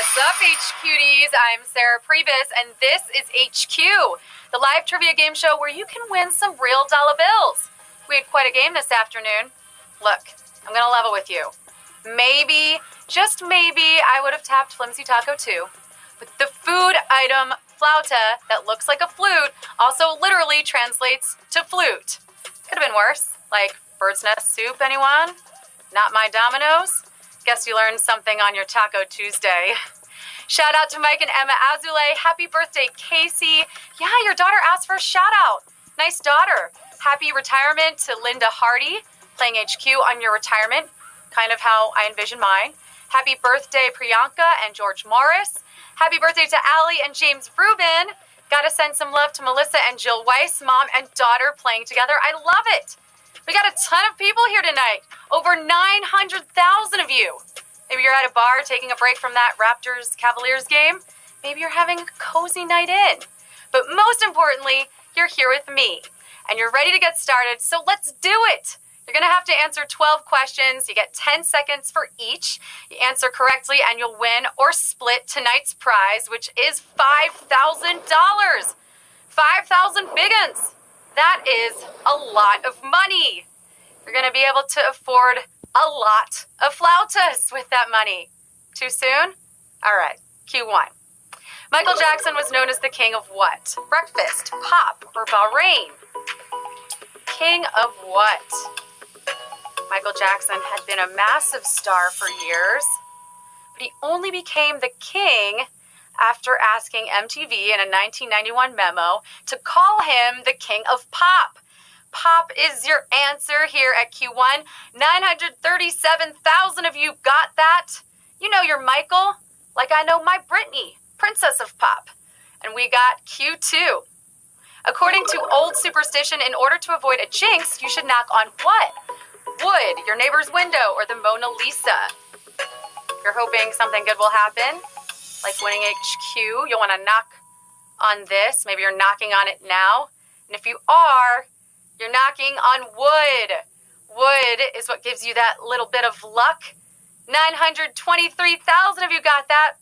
What's up, HQties? I'm Sarah Pribis, and this is HQ, the live trivia game show where you can win some real dollar bills. We had quite a game this afternoon. Look, I'm going to level with you. Maybe, just maybe, I would have tapped Flimsy Taco too. But the food item flauta that looks like a flute also literally translates to flute. Could have been worse, like bird's nest soup, anyone? Not my Domino's? Guess you learned something on your Taco Tuesday. Shout out to Mike and Emma Azule. Happy birthday, Casey. Yeah, your daughter asked for a shout out. Nice daughter. Happy retirement to Linda Hardy, playing HQ on your retirement. Kind of how I envision mine. Happy birthday, Priyanka and George Morris. Happy birthday to Allie and James Rubin. Gotta send some love to Melissa and Jill Weiss, mom and daughter playing together. I love it. We got a ton of people here tonight. Over 900,000 of you. Maybe you're at a bar taking a break from that Raptors-Cavaliers game. Maybe you're having a cozy night in. But most importantly, you're here with me. And you're ready to get started, so let's do it. You're going to have to answer 12 questions. You get 10 seconds for each. You answer correctly and you'll win or split tonight's prize, which is $5,000. 5,000 biggins. That is a lot of money. You're going to be able to afford a lot of flautas with that money. Too soon? All right, Q1. Michael Jackson was known as the king of what? Breakfast, pop, or Bahrain? King of what? Michael Jackson had been a massive star for years, but he only became the king after asking MTV in a 1991 memo to call him the king of pop. Pop is your answer here at Q1. 937,000 of you got that. You know your Michael, like I know my Britney, princess of pop. And we got Q2. According to old superstition, in order to avoid a jinx, you should knock on what? Wood, your neighbor's window, or the Mona Lisa. You're hoping something good will happen, like winning HQ. You'll want to knock on this. Maybe you're knocking on it now. And if you are, you're knocking on wood. Wood is what gives you that little bit of luck. 923,000 of you got that.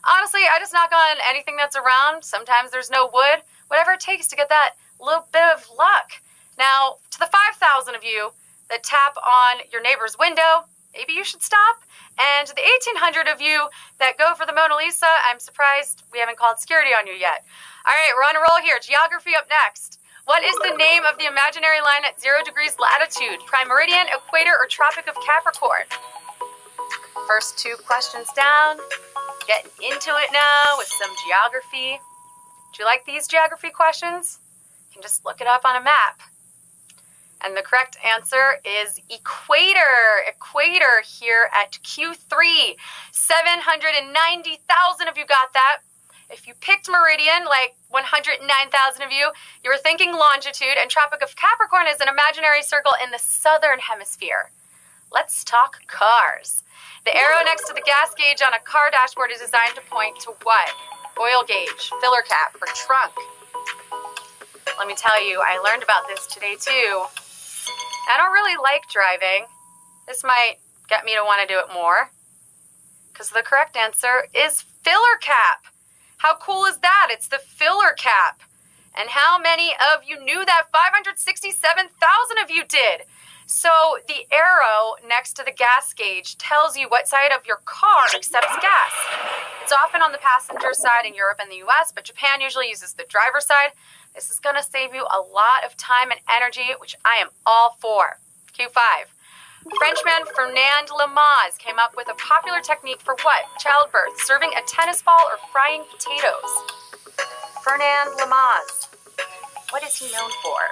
Honestly, I just knock on anything that's around. Sometimes there's no wood. Whatever it takes to get that little bit of luck. Now, to the 5,000 of you that tap on your neighbor's window, maybe you should stop. And to the 1,800 of you that go for the Mona Lisa, I'm surprised we haven't called security on you yet. All right, we're on a roll here. Geography up next. What is the name of the imaginary line at 0 degrees latitude? Prime meridian, equator, or Tropic of Capricorn? First two questions down. Getting into it now with some geography. Do you like these geography questions? You can just look it up on a map. And the correct answer is equator. Equator here at Q3. 790,000 of you got that. If you picked meridian, like 109,000 of you, you were thinking longitude, and Tropic of Capricorn is an imaginary circle in the southern hemisphere. Let's talk cars. The arrow next to the gas gauge on a car dashboard is designed to point to what? Oil gauge, filler cap, or trunk. Let me tell you, I learned about this today too. I don't really like driving. This might get me to want to do it more. Because the correct answer is filler cap. How cool is that? It's the filler cap. And how many of you knew that? 567,000 of you did. So the arrow next to the gas gauge tells you what side of your car accepts gas. It's often on the passenger side in Europe and the US, but Japan usually uses the driver's side. This is going to save you a lot of time and energy, which I am all for. Q5. Frenchman Fernand Lamaze came up with a popular technique for what? Childbirth, serving a tennis ball, or frying potatoes. Fernand Lamaze. What is he known for?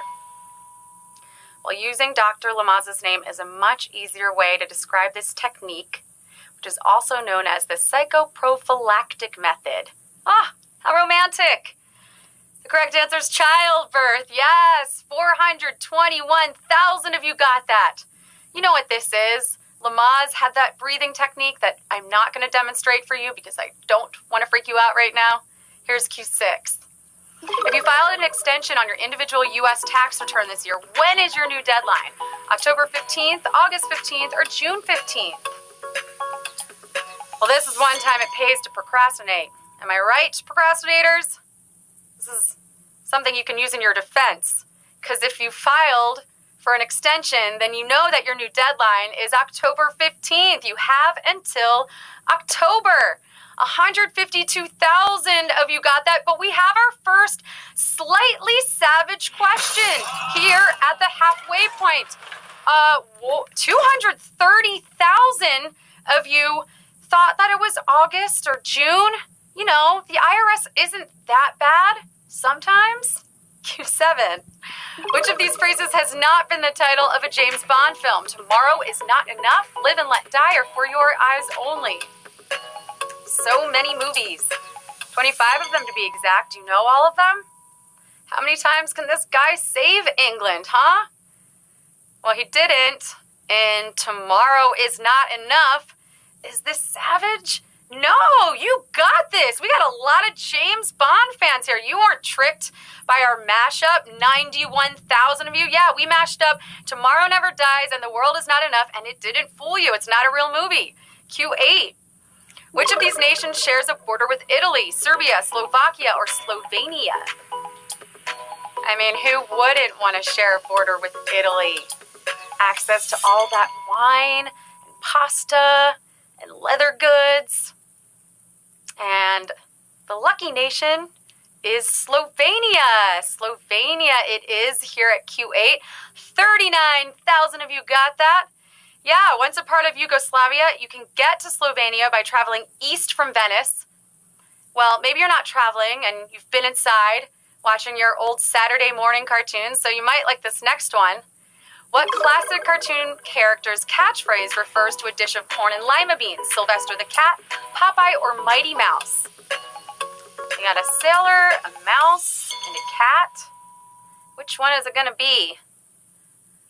Well, using Dr. Lamaze's name is a much easier way to describe this technique, which is also known as the psychoprophylactic method. Ah, how romantic. The correct answer is childbirth. Yes, 421,000 of you got that. You know what this is. Lamaze had that breathing technique that I'm not going to demonstrate for you because I don't want to freak you out right now. Here's Q6. If you filed an extension on your individual U.S. tax return this year, when is your new deadline? October 15th, August 15th, or June 15th? Well, this is one time it pays to procrastinate. Am I right, procrastinators? This is something you can use in your defense. Because if you filed for an extension, then you know that your new deadline is October 15th. You have until October. 152,000 of you got that, but we have our first slightly savage question here at the halfway point. 230,000 of you thought that it was August or June. You know, the IRS isn't that bad sometimes. Q7. Which of these phrases has not been the title of a James Bond film? Tomorrow is not enough, Live and Let Die, or For Your Eyes Only? So many movies. 25 of them to be exact. Do you know all of them? How many times can this guy save England, huh? Well, he didn't. And Tomorrow is not enough. Is this savage? No, you got this. We got a lot of James Bond fans here. You weren't tricked by our mashup. 91,000 of you. Yeah, we mashed up Tomorrow Never Dies and The World Is Not Enough, and it didn't fool you. It's not a real movie. Q8. Which of these nations shares a border with Italy? Serbia, Slovakia, or Slovenia? I mean, who wouldn't want to share a border with Italy? Access to all that wine and pasta and leather goods. And the lucky nation is Slovenia. Slovenia it is here at Q8. 39,000 of you got that. Yeah, once a part of Yugoslavia, you can get to Slovenia by traveling east from Venice. Well, maybe you're not traveling and you've been inside watching your old Saturday morning cartoons, so you might like this next one. What classic cartoon character's catchphrase refers to a dish of corn and lima beans? Sylvester the Cat, Popeye, or Mighty Mouse? You got a sailor, a mouse, and a cat. Which one is it going to be?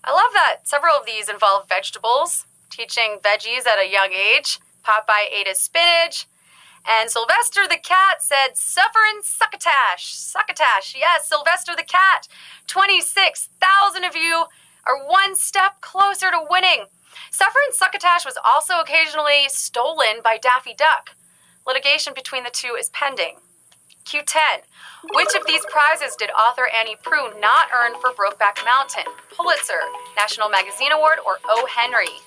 I love that several of these involve vegetables, teaching veggies at a young age. Popeye ate his spinach. And Sylvester the Cat said, suffer and succotash. Succotash, yes, Sylvester the Cat. 26,000 of you are one step closer to winning. Suffer and succotash was also occasionally stolen by Daffy Duck. Litigation between the two is pending. Q10. Which of these prizes did author Annie Proulx not earn for Brokeback Mountain? Pulitzer, National Magazine Award, or O. Henry?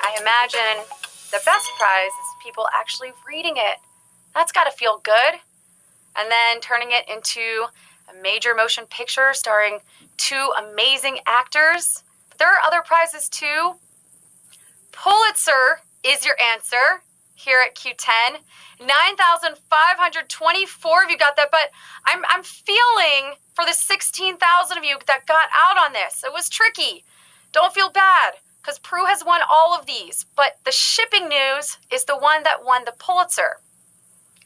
I imagine the best prize is people actually reading it. That's got to feel good. And then turning it into a major motion picture starring two amazing actors. But there are other prizes too. Pulitzer is your answer here at Q10. 9,524 of you got that, but I'm feeling for the 16,000 of you that got out on this. It was tricky. Don't feel bad, because Prue has won all of these, but the shipping news is the one that won the Pulitzer.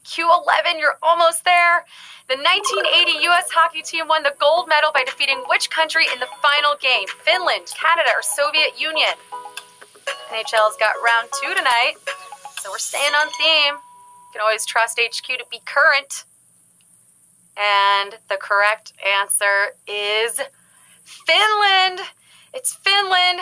Q11, you're almost there. The 1980 U.S. hockey team won the gold medal by defeating which country in the final game? Finland, Canada, or Soviet Union? NHL's got round 2 tonight, so we're staying on theme. You can always trust HQ to be current. And the correct answer is Finland. It's Finland.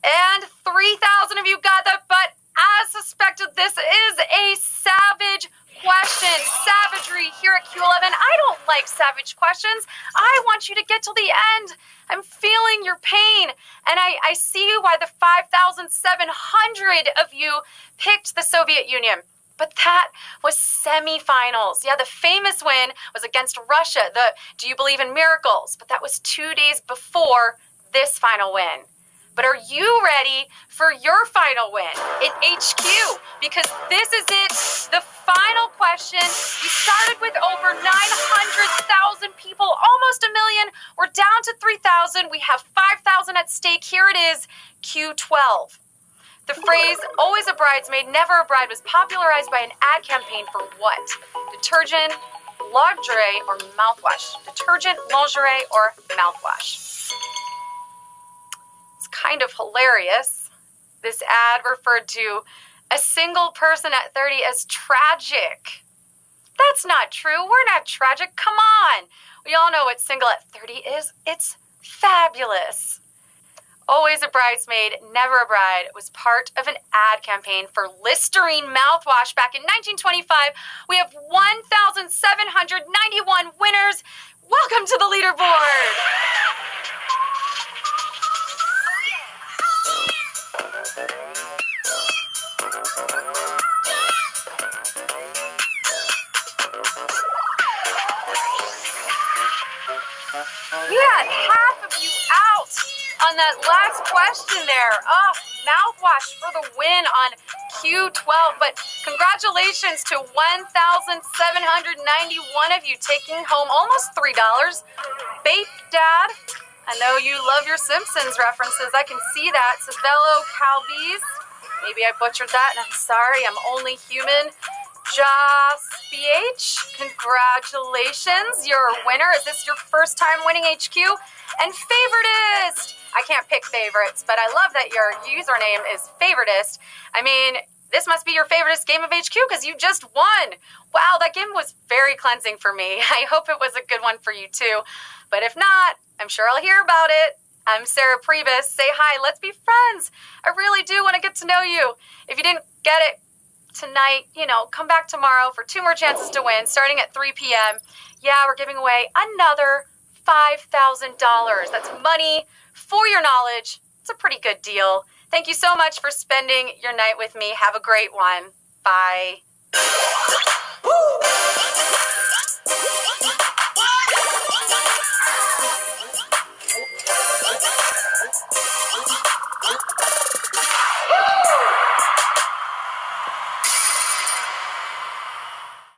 And 3,000 of you got that, but as suspected, this is a savage question. Savagery here at Q11. I don't like savage questions. I want you to get till the end. I'm feeling your pain. And I see why the 5,700 of you picked the Soviet Union. But that was semifinals. Yeah, the famous win was against Russia. The Do You Believe in Miracles? But that was 2 days before this final win. But are you ready for your final win in HQ? Because this is it, the final question. We started with over 900,000 people, almost a million. We're down to 3,000. We have 5,000 at stake. Here it is, Q12. The phrase, always a bridesmaid, never a bride, was popularized by an ad campaign for what? Detergent, lingerie, or mouthwash? Detergent, lingerie, or mouthwash? It's kind of hilarious. This ad referred to a single person at 30 as tragic. That's not true. We're not tragic. Come on. We all know what single at 30 is. It's fabulous. Always a bridesmaid, never a bride, was part of an ad campaign for Listerine mouthwash back in 1925. We have 1,791 winners. Welcome to the leaderboard. We had half of you out on that last question there. Oh, mouthwash for the win on Q12. But congratulations to 1,791 of you taking home almost $3. Bape Dad, I know you love your Simpsons references. I can see that. Sabello Calbis, maybe I butchered that, and I'm sorry. I'm only human. Joss BH, congratulations. You're a winner. Is this your first time winning HQ? And Favoritist. I can't pick favorites, but I love that your username is Favoritist. I mean, this must be your favoriteest game of HQ because you just won. Wow, that game was very cleansing for me. I hope it was a good one for you too. But if not, I'm sure I'll hear about it. I'm Sarah Pribis. Say hi. Let's be friends. I really do want to get to know you. If you didn't get it tonight, come back tomorrow for 2 more chances to win, starting at 3 p.m. Yeah, we're giving away another $5,000. That's money for your knowledge. It's a pretty good deal. Thank you so much for spending your night with me. Have a great one. Bye.